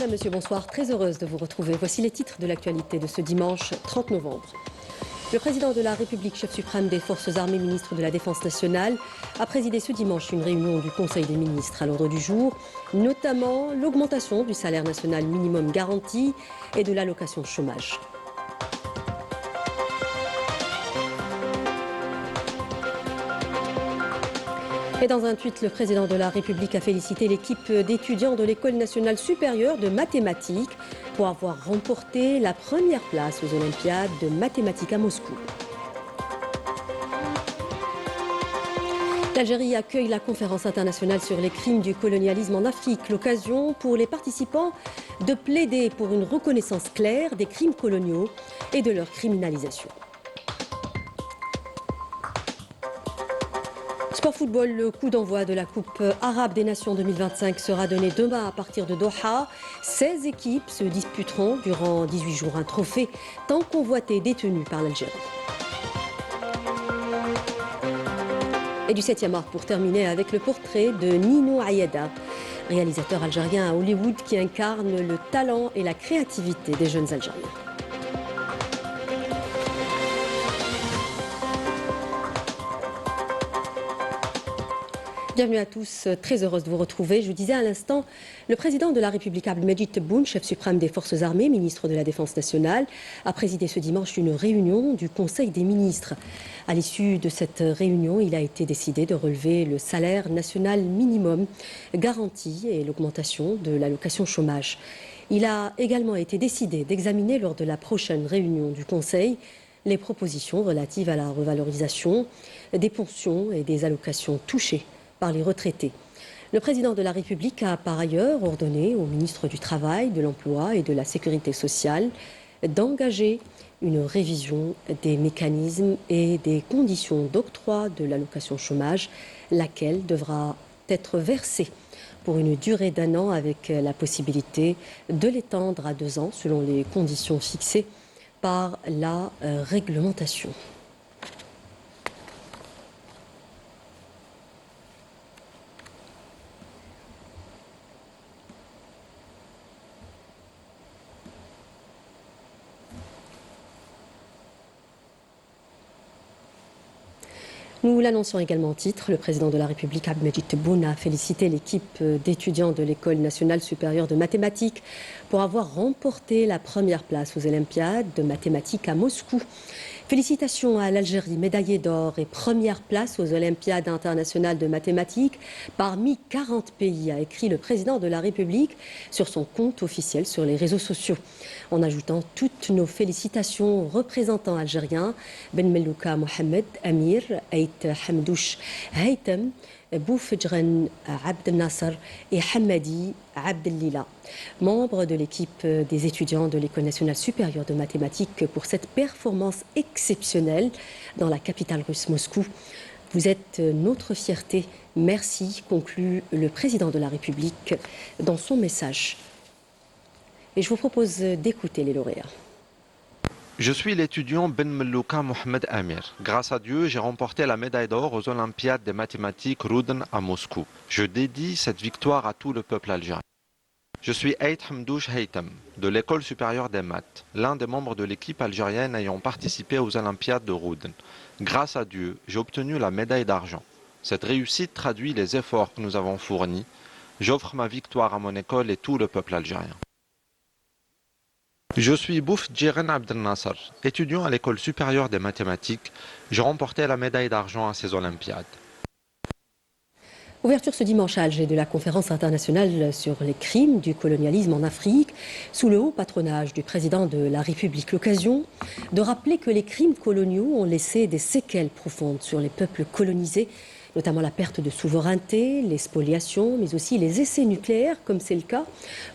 Madame, Monsieur, bonsoir. Très heureuse de vous retrouver. Voici les titres de l'actualité de ce dimanche 30 novembre. Le président de la République, chef suprême des Forces armées, ministre de la Défense nationale, a présidé ce dimanche une réunion du Conseil des ministres à l'ordre du jour, notamment l'augmentation du salaire national minimum garanti et de l'allocation chômage. Et dans un tweet, le président de la République a félicité l'équipe d'étudiants de l'École nationale supérieure de mathématiques pour avoir remporté la première place aux Olympiades de mathématiques à Moscou. L'Algérie accueille la conférence internationale sur les crimes du colonialisme en Afrique, l'occasion pour les participants de plaider pour une reconnaissance claire des crimes coloniaux et de leur criminalisation. Sport football, le coup d'envoi de la Coupe arabe des Nations 2025 sera donné demain à partir de Doha. 16 équipes se disputeront durant 18 jours un trophée tant convoité détenu par l'Algérie. Et du 7e art pour terminer avec le portrait de Nino Ayada, réalisateur algérien à Hollywood qui incarne le talent et la créativité des jeunes Algériens. Bienvenue à tous, très heureuse de vous retrouver. Je vous disais à l'instant, le président de la République, Abdelmajid Tebboune, chef suprême des Forces armées, ministre de la Défense nationale, a présidé ce dimanche une réunion du Conseil des ministres. À l'issue de cette réunion, il a été décidé de relever le salaire national minimum garanti et l'augmentation de l'allocation chômage. Il a également été décidé d'examiner lors de la prochaine réunion du Conseil les propositions relatives à la revalorisation des pensions et des allocations touchées par les retraités. Le président de la République a par ailleurs ordonné au ministre du Travail, de l'Emploi et de la Sécurité sociale d'engager une révision des mécanismes et des conditions d'octroi de l'allocation chômage, laquelle devra être versée pour une durée d'1 an avec la possibilité de l'étendre à 2 ans selon les conditions fixées par la réglementation. Nous l'annoncions également en titre, le président de la République, Abdelmajid Tebboune, a félicité l'équipe d'étudiants de l'École nationale supérieure de mathématiques pour avoir remporté la première place aux Olympiades de mathématiques à Moscou. Félicitations à l'Algérie, médaillée d'or et première place aux Olympiades internationales de mathématiques parmi 40 pays, a écrit le président de la République sur son compte officiel sur les réseaux sociaux. En ajoutant toutes nos félicitations aux représentants algériens, Ben Mellouka Mohamed Amir, Ait Hamdouche Haytham, Boufjran Abd Nasser et Hamadi Abdellila, membres de l'équipe des étudiants de l'École nationale supérieure de mathématiques pour cette performance exceptionnelle dans la capitale russe Moscou. Vous êtes notre fierté. Merci, conclut le président de la République dans son message. Et je vous propose d'écouter les lauréats. Je suis l'étudiant Ben Mellouka Mohamed Amir. Grâce à Dieu, j'ai remporté la médaille d'or aux Olympiades des mathématiques Rudn à Moscou. Je dédie cette victoire à tout le peuple algérien. Je suis Ait Hamdouche Haytham, de l'École supérieure des maths, l'un des membres de l'équipe algérienne ayant participé aux Olympiades de Rudn. Grâce à Dieu, j'ai obtenu la médaille d'argent. Cette réussite traduit les efforts que nous avons fournis. J'offre ma victoire à mon école et tout le peuple algérien. Je suis Boufjran Abd Nasser, étudiant à l'École supérieure des mathématiques. J'ai remporté la médaille d'argent à ces Olympiades. Ouverture ce dimanche à Alger de la conférence internationale sur les crimes du colonialisme en Afrique, sous le haut patronage du président de la République. L'occasion de rappeler que les crimes coloniaux ont laissé des séquelles profondes sur les peuples colonisés, notamment la perte de souveraineté, les spoliations, mais aussi les essais nucléaires, comme c'est le cas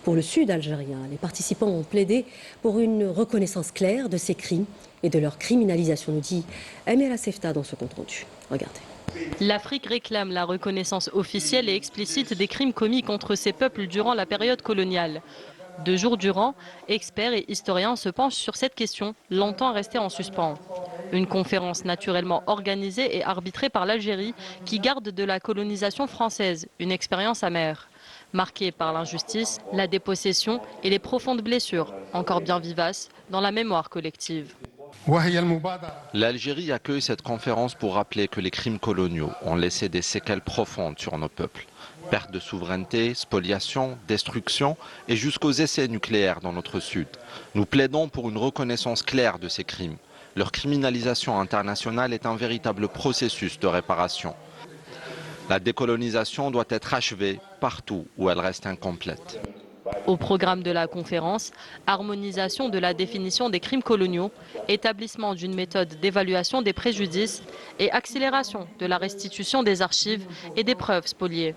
pour le sud algérien. Les participants ont plaidé pour une reconnaissance claire de ces crimes et de leur criminalisation, nous dit Amira Sefta dans ce compte-rendu. Regardez. L'Afrique réclame la reconnaissance officielle et explicite des crimes commis contre ces peuples durant la période coloniale. 2 jours durant, experts et historiens se penchent sur cette question, longtemps restée en suspens. Une conférence naturellement organisée et arbitrée par l'Algérie qui garde de la colonisation française, une expérience amère. marquée par l'injustice, la dépossession et les profondes blessures, encore bien vivaces, dans la mémoire collective. L'Algérie accueille cette conférence pour rappeler que les crimes coloniaux ont laissé des séquelles profondes sur nos peuples. Perte de souveraineté, spoliation, destruction et jusqu'aux essais nucléaires dans notre sud. Nous plaidons pour une reconnaissance claire de ces crimes. Leur criminalisation internationale est un véritable processus de réparation. La décolonisation doit être achevée partout où elle reste incomplète. Au programme de la conférence, harmonisation de la définition des crimes coloniaux, établissement d'une méthode d'évaluation des préjudices et accélération de la restitution des archives et des preuves spoliées.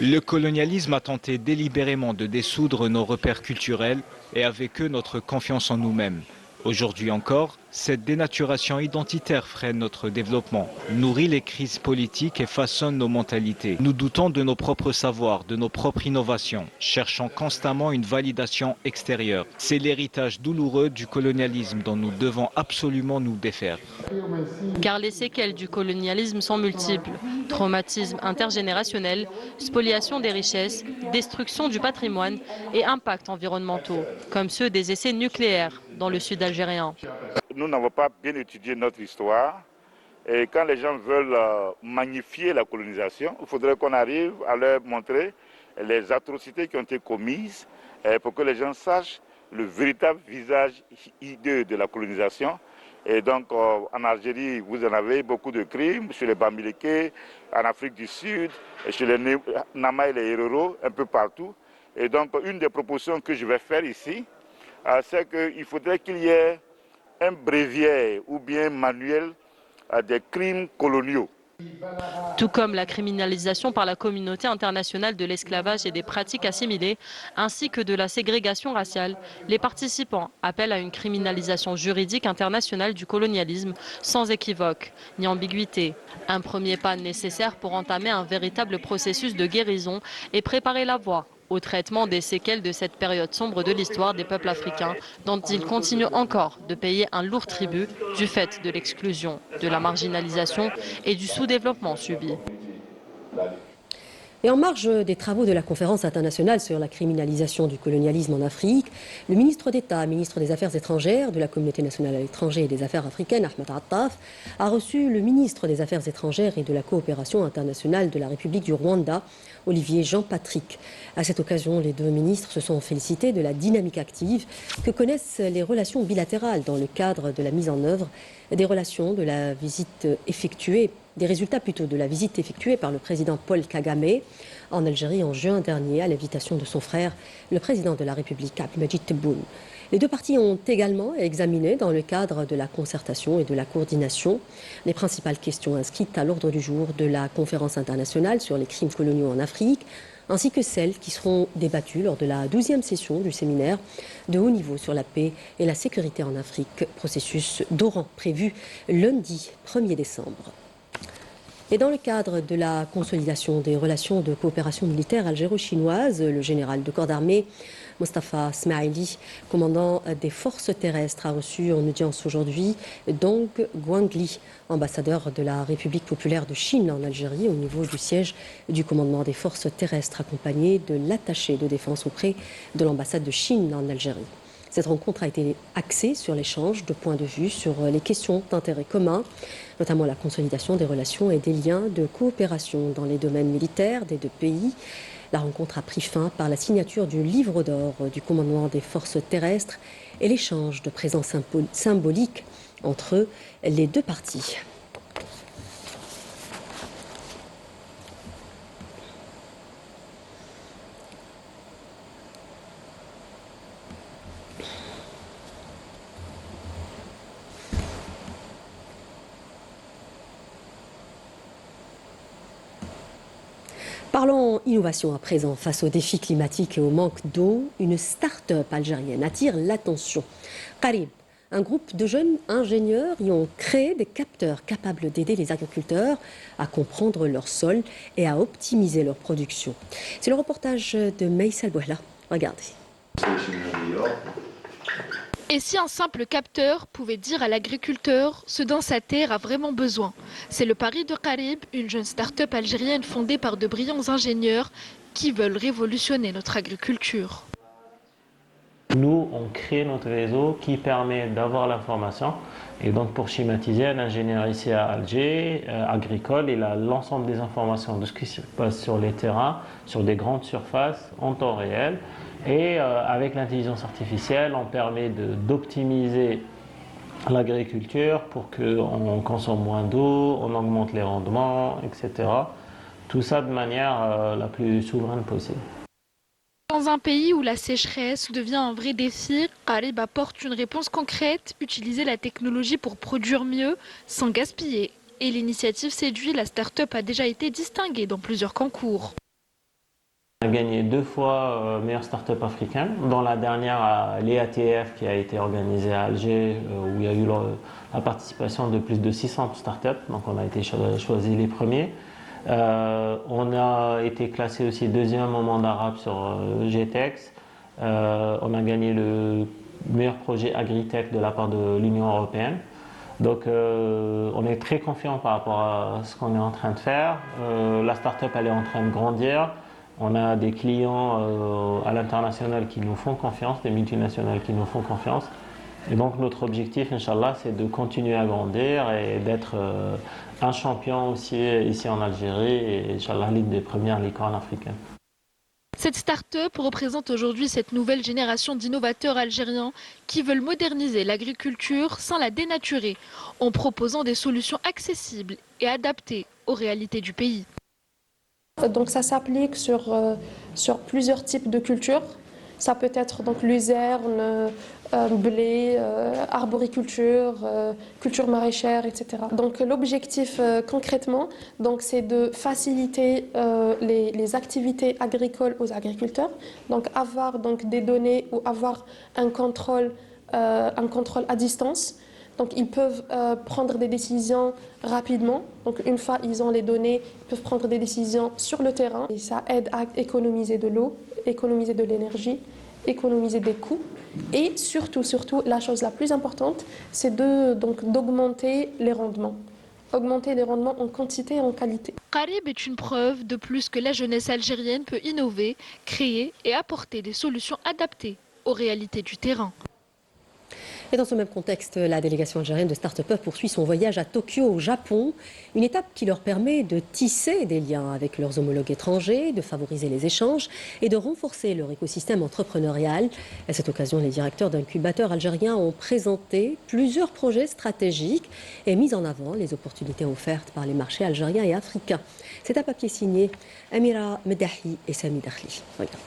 Le colonialisme a tenté délibérément de dissoudre nos repères culturels et avec eux notre confiance en nous-mêmes. Aujourd'hui encore, cette dénaturation identitaire freine notre développement, nourrit les crises politiques et façonne nos mentalités. Nous doutons de nos propres savoirs, de nos propres innovations, cherchant constamment une validation extérieure. C'est l'héritage douloureux du colonialisme dont nous devons absolument nous défaire. Car les séquelles du colonialisme sont multiples. Traumatisme intergénérationnel, spoliation des richesses, destruction du patrimoine et impacts environnementaux, comme ceux des essais nucléaires dans le sud algérien. Nous n'avons pas bien étudié notre histoire et quand les gens veulent magnifier la colonisation, il faudrait qu'on arrive à leur montrer les atrocités qui ont été commises pour que les gens sachent le véritable visage hideux de la colonisation. Et donc en Algérie, vous en avez beaucoup de crimes, chez les Bamileke, en Afrique du Sud, chez les Nama et les Herero, un peu partout. Et donc une des propositions que je vais faire ici, c'est qu'il faudrait qu'il y ait un bréviaire ou bien manuel des crimes coloniaux. Tout comme la criminalisation par la communauté internationale de l'esclavage et des pratiques assimilées, ainsi que de la ségrégation raciale, les participants appellent à une criminalisation juridique internationale du colonialisme sans équivoque ni ambiguïté. Un premier pas nécessaire pour entamer un véritable processus de guérison et préparer la voie au traitement des séquelles de cette période sombre de l'histoire des peuples africains, dont ils continuent encore de payer un lourd tribut du fait de l'exclusion, de la marginalisation et du sous-développement subi. Et en marge des travaux de la conférence internationale sur la criminalisation du colonialisme en Afrique, le ministre d'État, ministre des Affaires étrangères de la Communauté nationale à l'étranger et des Affaires africaines, Ahmed Attaf, a reçu le ministre des Affaires étrangères et de la coopération internationale de la République du Rwanda, Olivier Jean-Patrick. À cette occasion, les deux ministres se sont félicités de la dynamique active que connaissent les relations bilatérales dans le cadre de la mise en œuvre des relations de la visite effectuée, des résultats plutôt de la visite effectuée par le président Paul Kagame en Algérie en juin dernier à l'invitation de son frère, le président de la République, Abdelmadjid Tebboune. Les deux parties ont également examiné, dans le cadre de la concertation et de la coordination, les principales questions inscrites à l'ordre du jour de la conférence internationale sur les crimes coloniaux en Afrique, ainsi que celles qui seront débattues lors de la 12e session du séminaire de haut niveau sur la paix et la sécurité en Afrique, processus d'Oran prévu lundi 1er décembre. Et dans le cadre de la consolidation des relations de coopération militaire algéro-chinoise, le général de corps d'armée Mostafa Smaili, commandant des forces terrestres, a reçu en audience aujourd'hui Dong Guangli, ambassadeur de la République populaire de Chine en Algérie, au niveau du siège du commandement des forces terrestres, accompagné de l'attaché de défense auprès de l'ambassade de Chine en Algérie. Cette rencontre a été axée sur l'échange de points de vue sur les questions d'intérêt commun, notamment la consolidation des relations et des liens de coopération dans les domaines militaires des deux pays. La rencontre a pris fin par la signature du livre d'or du commandement des forces terrestres et l'échange de présence symbolique entre les deux parties. Parlons innovation à présent. Face aux défis climatiques et au manque d'eau, une start-up algérienne attire l'attention. Qarib, un groupe de jeunes ingénieurs y ont créé des capteurs capables d'aider les agriculteurs à comprendre leur sol et à optimiser leur production. C'est le reportage de Maïsal Bouhla. Regardez. Et si un simple capteur pouvait dire à l'agriculteur ce dont sa terre a vraiment besoin? C'est le pari de Qarib, une jeune start-up algérienne fondée par de brillants ingénieurs qui veulent révolutionner notre agriculture. Nous, on crée notre réseau qui permet d'avoir l'information. Et donc, pour schématiser, un ingénieur ici à Alger, agricole, il a l'ensemble des informations de ce qui se passe sur les terrains, sur des grandes surfaces, en temps réel. Et avec l'intelligence artificielle, on permet d'optimiser l'agriculture pour qu'on consomme moins d'eau, on augmente les rendements, etc. Tout ça de manière la plus souveraine possible. Dans un pays où la sécheresse devient un vrai défi, Qarib apporte une réponse concrète, utiliser la technologie pour produire mieux, sans gaspiller. Et l'initiative séduit, la start-up a déjà été distinguée dans plusieurs concours. On a gagné 2 fois meilleure start-up africaine, dans la dernière l'EATF qui a été organisée à Alger, où il y a eu la participation de plus de 600 start-up, donc on a été choisis les premiers. On a été classé aussi 2e au monde arabe sur GTEx. On a gagné le meilleur projet agritech de la part de l'Union européenne. Donc on est très confiant par rapport à ce qu'on est en train de faire. La start-up elle est en train de grandir. On a des clients à l'international qui nous font confiance, des multinationales qui nous font confiance. Et donc notre objectif, Inch'Allah, c'est de continuer à grandir et d'être un champion aussi ici en Algérie et Inch'Allah l'une des premières licornes africaines. Cette start-up représente aujourd'hui cette nouvelle génération d'innovateurs algériens qui veulent moderniser l'agriculture sans la dénaturer, en proposant des solutions accessibles et adaptées aux réalités du pays. Donc ça s'applique sur plusieurs types de cultures. Ça peut être donc luzerne, blé, arboriculture, culture maraîchère, etc. Donc l'objectif concrètement, donc, c'est de faciliter les activités agricoles aux agriculteurs. Donc avoir donc, des données ou avoir un contrôle à distance. Donc ils peuvent prendre des décisions rapidement. Donc une fois ils ont les données, ils peuvent prendre des décisions sur le terrain. Et ça aide à économiser de l'eau, économiser de l'énergie, économiser des coûts. Et surtout, la chose la plus importante, c'est d'augmenter les rendements. Augmenter les rendements en quantité et en qualité. Qarib est une preuve de plus que la jeunesse algérienne peut innover, créer et apporter des solutions adaptées aux réalités du terrain. Et dans ce même contexte, la délégation algérienne de Start-Up poursuit son voyage à Tokyo, au Japon. Une étape qui leur permet de tisser des liens avec leurs homologues étrangers, de favoriser les échanges et de renforcer leur écosystème entrepreneurial. À cette occasion, les directeurs d'incubateurs algériens ont présenté plusieurs projets stratégiques et mis en avant les opportunités offertes par les marchés algériens et africains. C'est un papier signé Amira Medahi et Sami Dakhli. Regardez.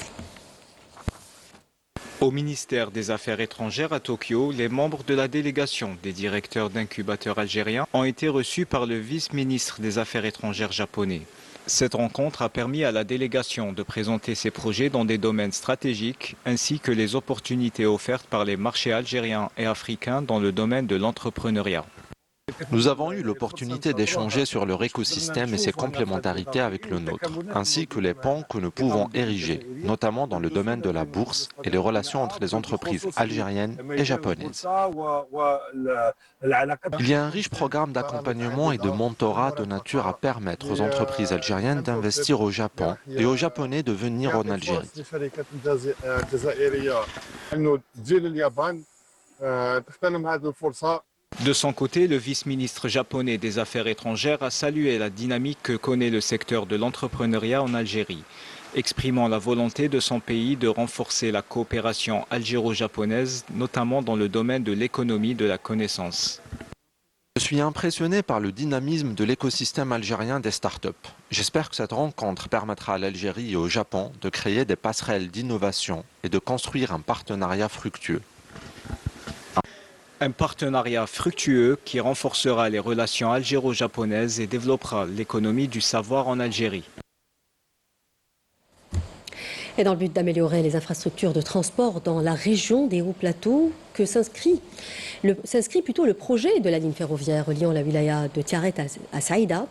Au ministère des Affaires étrangères à Tokyo, les membres de la délégation des directeurs d'incubateurs algériens ont été reçus par le vice-ministre des Affaires étrangères japonais. Cette rencontre a permis à la délégation de présenter ses projets dans des domaines stratégiques ainsi que les opportunités offertes par les marchés algériens et africains dans le domaine de l'entrepreneuriat. Nous avons eu l'opportunité d'échanger sur leur écosystème et ses complémentarités avec le nôtre, ainsi que les ponts que nous pouvons ériger, notamment dans le domaine de la bourse et les relations entre les entreprises algériennes et japonaises. Il y a un riche programme d'accompagnement et de mentorat de nature à permettre aux entreprises algériennes d'investir au Japon et aux Japonais de venir en Algérie. De son côté, le vice-ministre japonais des Affaires étrangères a salué la dynamique que connaît le secteur de l'entrepreneuriat en Algérie, exprimant la volonté de son pays de renforcer la coopération algéro-japonaise, notamment dans le domaine de l'économie de la connaissance. Je suis impressionné par le dynamisme de l'écosystème algérien des startups. J'espère que cette rencontre permettra à l'Algérie et au Japon de créer des passerelles d'innovation et de construire un partenariat fructueux. Un partenariat fructueux qui renforcera les relations algéro-japonaises et développera l'économie du savoir en Algérie. Et dans le but d'améliorer les infrastructures de transport dans la région des hauts plateaux, que s'inscrit plutôt le projet de la ligne ferroviaire reliant la wilaya de Tiaret à Saïda.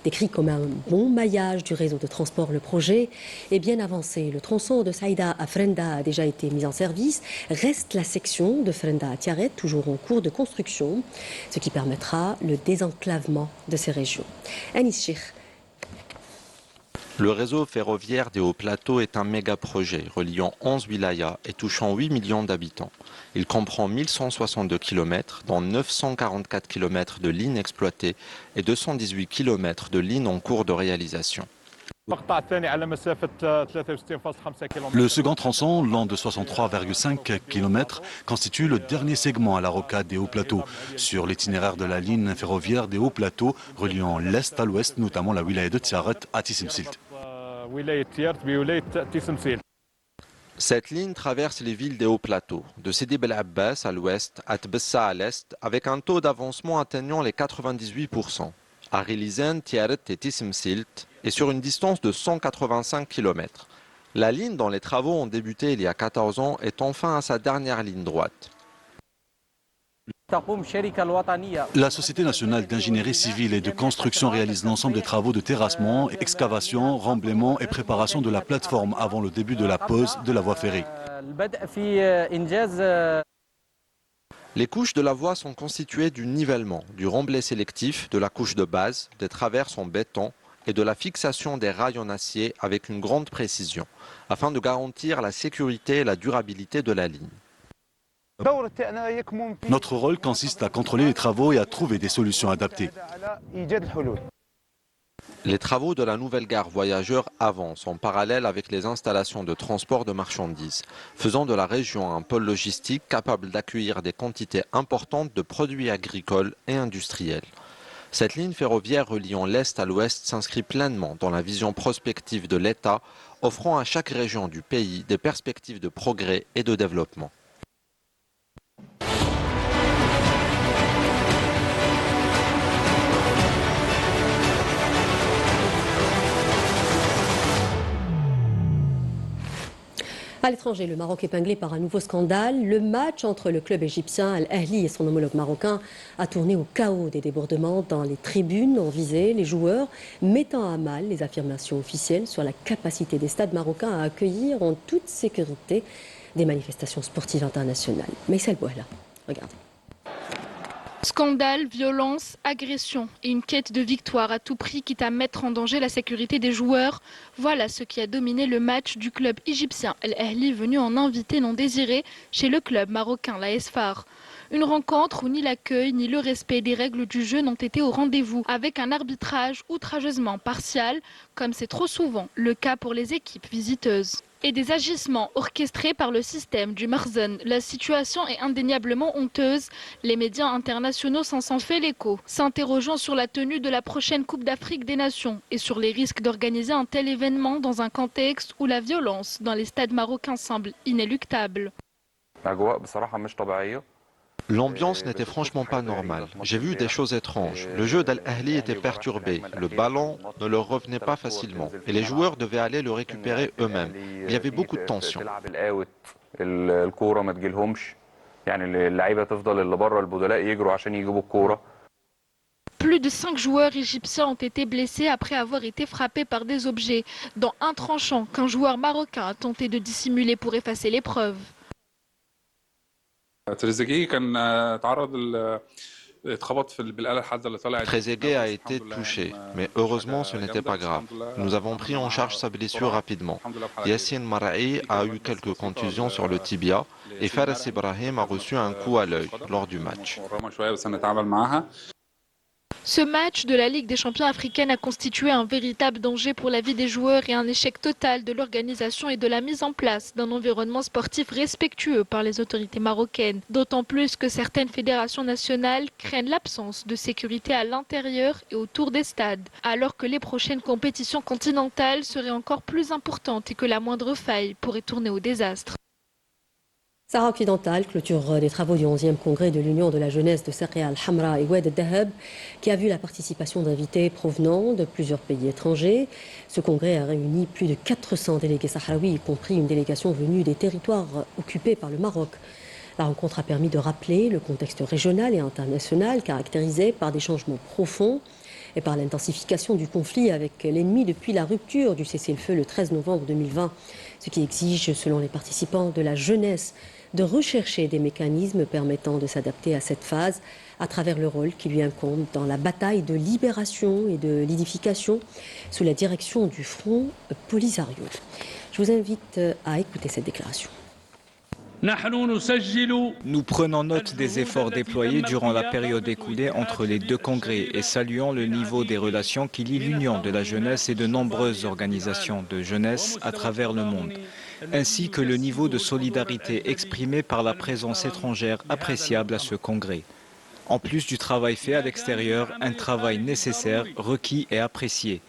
Décrit comme un bon maillage du réseau de transport, le projet est bien avancé. Le tronçon de Saïda à Frenda a déjà été mis en service. Reste la section de Frenda à Tiaret, toujours en cours de construction, ce qui permettra le désenclavement de ces régions. Anis Cheikh. Le réseau ferroviaire des hauts plateaux est un méga projet reliant 11 wilayas et touchant 8 millions d'habitants. Il comprend 1162 km, dont 944 km de lignes exploitées et 218 km de lignes en cours de réalisation. Le second tronçon, long de 63,5 km, constitue le dernier segment à la rocade des hauts plateaux, sur l'itinéraire de la ligne ferroviaire des hauts plateaux, reliant l'est à l'ouest, notamment la wilaya de Tiaret à Tissemsilt. Cette ligne traverse les villes des hauts plateaux, de Sidi Bel Abbas à l'ouest, à Tbessa à l'est, avec un taux d'avancement atteignant les 98%. À Rilizen, Tiaret et Tissemsilt, et sur une distance de 185 km. La ligne dont les travaux ont débuté il y a 14 ans est enfin à sa dernière ligne droite. La Société nationale d'ingénierie civile et de construction réalise l'ensemble des travaux de terrassement, excavation, remblaiement et préparation de la plateforme avant le début de la pose de la voie ferrée. Les couches de la voie sont constituées du nivellement, du remblai sélectif, de la couche de base, des traverses en béton et de la fixation des rails en acier avec une grande précision, afin de garantir la sécurité et la durabilité de la ligne. Notre rôle consiste à contrôler les travaux et à trouver des solutions adaptées. Les travaux de la nouvelle gare voyageurs avancent en parallèle avec les installations de transport de marchandises, faisant de la région un pôle logistique capable d'accueillir des quantités importantes de produits agricoles et industriels. Cette ligne ferroviaire reliant l'Est à l'Ouest s'inscrit pleinement dans la vision prospective de l'État, offrant à chaque région du pays des perspectives de progrès et de développement. À l'étranger, le Maroc épinglé par un nouveau scandale. Le match entre le club égyptien Al-Ahli et son homologue marocain a tourné au chaos, des débordements dans les tribunes ont visé les joueurs, mettant à mal les affirmations officielles sur la capacité des stades marocains à accueillir en toute sécurité des manifestations sportives internationales. Mais c'est le Bouhla. Regardez. Scandale, violence, agression et une quête de victoire à tout prix quitte à mettre en danger la sécurité des joueurs. Voilà ce qui a dominé le match du club égyptien Al-Ahli venu en invité non désiré chez le club marocain l'AS FAR. Une rencontre où ni l'accueil ni le respect des règles du jeu n'ont été au rendez-vous, avec un arbitrage outrageusement partial, comme c'est trop souvent le cas pour les équipes visiteuses. Et des agissements orchestrés par le système du Marzen. La situation est indéniablement honteuse. Les médias internationaux s'en sont fait l'écho, s'interrogeant sur la tenue de la prochaine Coupe d'Afrique des Nations et sur les risques d'organiser un tel événement dans un contexte où la violence dans les stades marocains semble inéluctable. L'ambiance n'était franchement pas normale. J'ai vu des choses étranges. Le jeu d'Al-Ahli était perturbé. Le ballon ne leur revenait pas facilement. Et les joueurs devaient aller le récupérer eux-mêmes. Il y avait beaucoup de tension. Plus de 5 joueurs égyptiens ont été blessés après avoir été frappés par des objets, dont un tranchant qu'un joueur marocain a tenté de dissimuler pour effacer les preuves. Trezeguet a été touché, mais heureusement ce n'était pas grave. Nous avons pris en charge sa blessure rapidement. Yassine Maraï a eu quelques contusions sur le tibia et Fares Ibrahim a reçu un coup à l'œil lors du match. Ce match de la Ligue des champions africaine a constitué un véritable danger pour la vie des joueurs et un échec total de l'organisation et de la mise en place d'un environnement sportif respectueux par les autorités marocaines. D'autant plus que certaines fédérations nationales craignent l'absence de sécurité à l'intérieur et autour des stades, alors que les prochaines compétitions continentales seraient encore plus importantes et que la moindre faille pourrait tourner au désastre. Sahara occidentale, clôture des travaux du 11e congrès de l'Union de la jeunesse de Saqiya al-Hamra et Oued al-Dahab, qui a vu la participation d'invités provenant de plusieurs pays étrangers. Ce congrès a réuni plus de 400 délégués sahraouis, y compris une délégation venue des territoires occupés par le Maroc. La rencontre a permis de rappeler le contexte régional et international caractérisé par des changements profonds et par l'intensification du conflit avec l'ennemi depuis la rupture du cessez-le-feu le 13 novembre 2020, ce qui exige, selon les participants, de la jeunesse de rechercher des mécanismes permettant de s'adapter à cette phase à travers le rôle qui lui incombe dans la bataille de libération et de l'édification sous la direction du Front Polisario. Je vous invite à écouter cette déclaration. Nous prenons note des efforts déployés durant la période écoulée entre les deux congrès et saluons le niveau des relations qui lient l'Union de la jeunesse et de nombreuses organisations de jeunesse à travers le monde, ainsi que le niveau de solidarité exprimé par la présence étrangère appréciable à ce congrès. En plus du travail fait à l'extérieur, un travail nécessaire, requis et apprécié.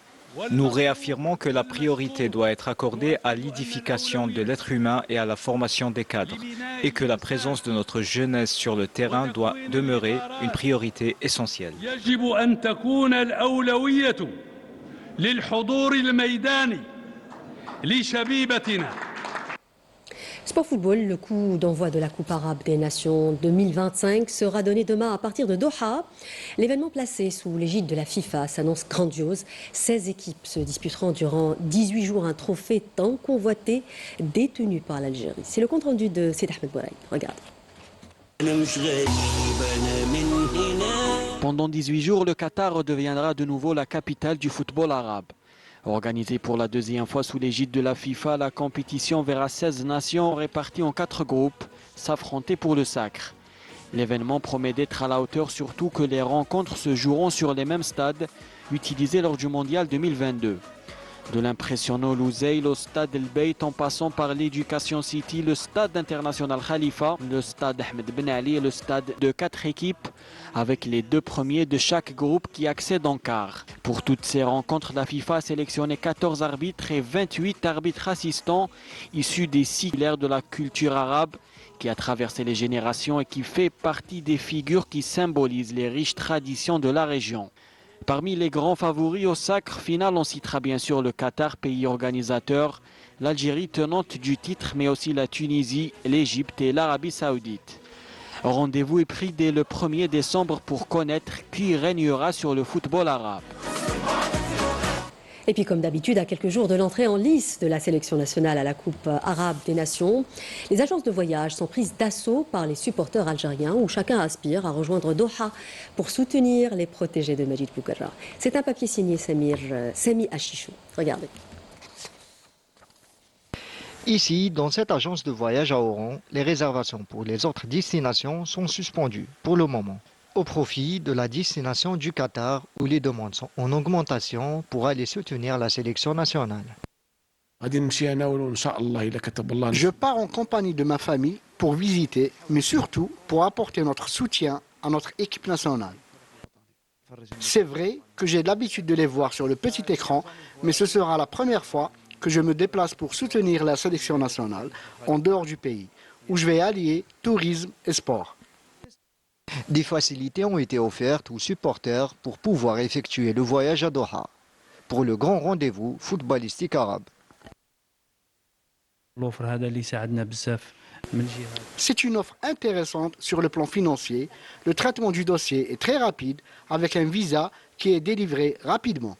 Nous réaffirmons que la priorité doit être accordée à l'édification de l'être humain et à la formation des cadres, et que la présence de notre jeunesse sur le terrain doit demeurer une priorité essentielle. Sport football, le coup d'envoi de la Coupe arabe des Nations 2025 sera donné demain à partir de Doha. L'événement placé sous l'égide de la FIFA s'annonce grandiose. 16 équipes se disputeront durant 18 jours un trophée tant convoité, détenu par l'Algérie. C'est le compte rendu de Sid Ahmed Bouraï. Regarde. Pendant 18 jours, le Qatar redeviendra de nouveau la capitale du football arabe. Organisée pour la deuxième fois sous l'égide de la FIFA, la compétition verra 16 nations réparties en 4 groupes s'affronter pour le sacre. L'événement promet d'être à la hauteur, surtout que les rencontres se joueront sur les mêmes stades utilisés lors du Mondial 2022. De l'impressionnant Lusail au stade El Beit en passant par l'Education City, le stade international Khalifa, le stade Ahmed Ben Ali et le stade de 4 équipes avec les 2 premiers de chaque groupe qui accèdent en quart. Pour toutes ces rencontres, la FIFA a sélectionné 14 arbitres et 28 arbitres assistants issus des cycles de la culture arabe qui a traversé les générations et qui fait partie des figures qui symbolisent les riches traditions de la région. Parmi les grands favoris au sacre final, on citera bien sûr le Qatar, pays organisateur, l'Algérie tenante du titre, mais aussi la Tunisie, l'Égypte et l'Arabie Saoudite. Rendez-vous est pris dès le 1er décembre pour connaître qui régnera sur le football arabe. Et puis comme d'habitude, à quelques jours de l'entrée en lice de la sélection nationale à la Coupe arabe des Nations, les agences de voyage sont prises d'assaut par les supporters algériens où chacun aspire à rejoindre Doha pour soutenir les protégés de Majid Bouguerra. C'est un papier signé Sami Achichou. Regardez. Ici, dans cette agence de voyage à Oran, les réservations pour les autres destinations sont suspendues pour le moment, au profit de la destination du Qatar où les demandes sont en augmentation pour aller soutenir la sélection nationale. Je pars en compagnie de ma famille pour visiter, mais surtout pour apporter notre soutien à notre équipe nationale. C'est vrai que j'ai l'habitude de les voir sur le petit écran, mais ce sera la première fois que je me déplace pour soutenir la sélection nationale en dehors du pays, où je vais allier tourisme et sport. Des facilités ont été offertes aux supporters pour pouvoir effectuer le voyage à Doha pour le grand rendez-vous footballistique arabe. C'est une offre intéressante sur le plan financier. Le traitement du dossier est très rapide avec un visa qui est délivré rapidement.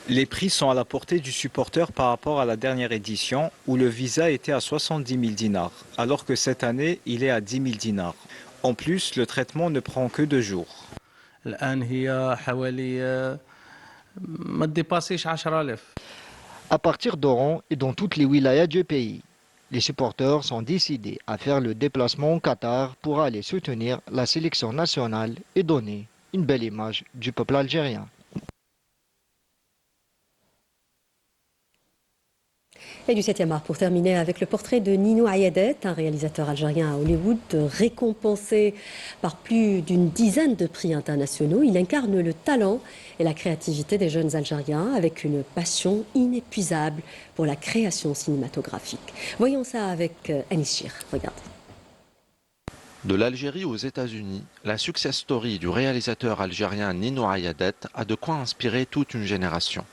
Les prix sont à la portée du supporter par rapport à la dernière édition où le visa était à 70 000 dinars, alors que cette année, il est à 10 000 dinars. En plus, le traitement ne prend que 2 jours. À partir d'Oran et dans toutes les wilayas du pays, les supporters sont décidés à faire le déplacement au Qatar pour aller soutenir la sélection nationale et donner une belle image du peuple algérien. Et du 7e art pour terminer avec le portrait de Nino Ayadet, un réalisateur algérien à Hollywood récompensé par plus d'une dizaine de prix internationaux. Il incarne le talent et la créativité des jeunes Algériens avec une passion inépuisable pour la création cinématographique. Voyons ça avec Anis Chir. Regardez. De l'Algérie aux États-Unis, la success story du réalisateur algérien Nino Ayadet a de quoi inspirer toute une génération.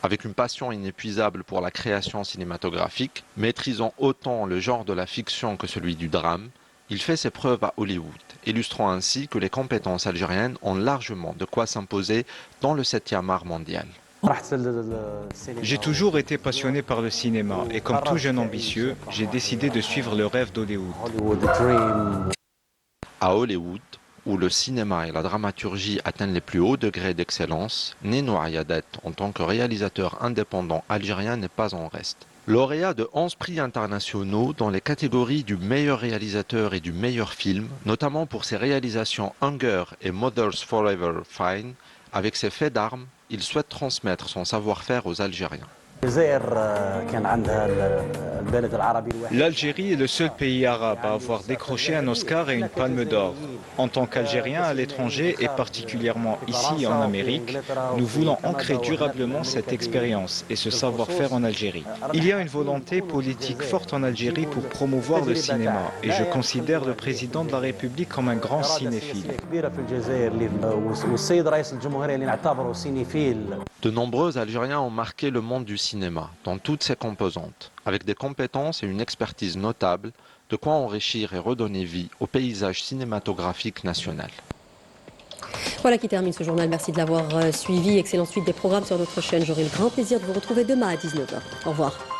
Avec une passion inépuisable pour la création cinématographique, maîtrisant autant le genre de la fiction que celui du drame, il fait ses preuves à Hollywood, illustrant ainsi que les compétences algériennes ont largement de quoi s'imposer dans le 7e art mondial. J'ai toujours été passionné par le cinéma et comme tout jeune ambitieux, j'ai décidé de suivre le rêve d'Hollywood. À Hollywood, où le cinéma et la dramaturgie atteignent les plus hauts degrés d'excellence, Nino Ayadet, en tant que réalisateur indépendant algérien, n'est pas en reste. Lauréat de 11 prix internationaux dans les catégories du meilleur réalisateur et du meilleur film, notamment pour ses réalisations Hunger et Mothers Forever Fine, avec ses faits d'armes, il souhaite transmettre son savoir-faire aux Algériens. L'Algérie est le seul pays arabe à avoir décroché un Oscar et une Palme d'Or. En tant qu'Algériens à l'étranger et particulièrement ici en Amérique, nous voulons ancrer durablement cette expérience et ce savoir-faire en Algérie. Il y a une volonté politique forte en Algérie pour promouvoir le cinéma et je considère le président de la République comme un grand cinéphile. De nombreux Algériens ont marqué le monde du cinéma, dans toutes ses composantes, avec des compétences et une expertise notable, de quoi enrichir et redonner vie au paysage cinématographique national. Voilà qui termine ce journal. Merci de l'avoir suivi. Excellente suite des programmes sur notre chaîne. J'aurai le grand plaisir de vous retrouver demain à 19h. Au revoir.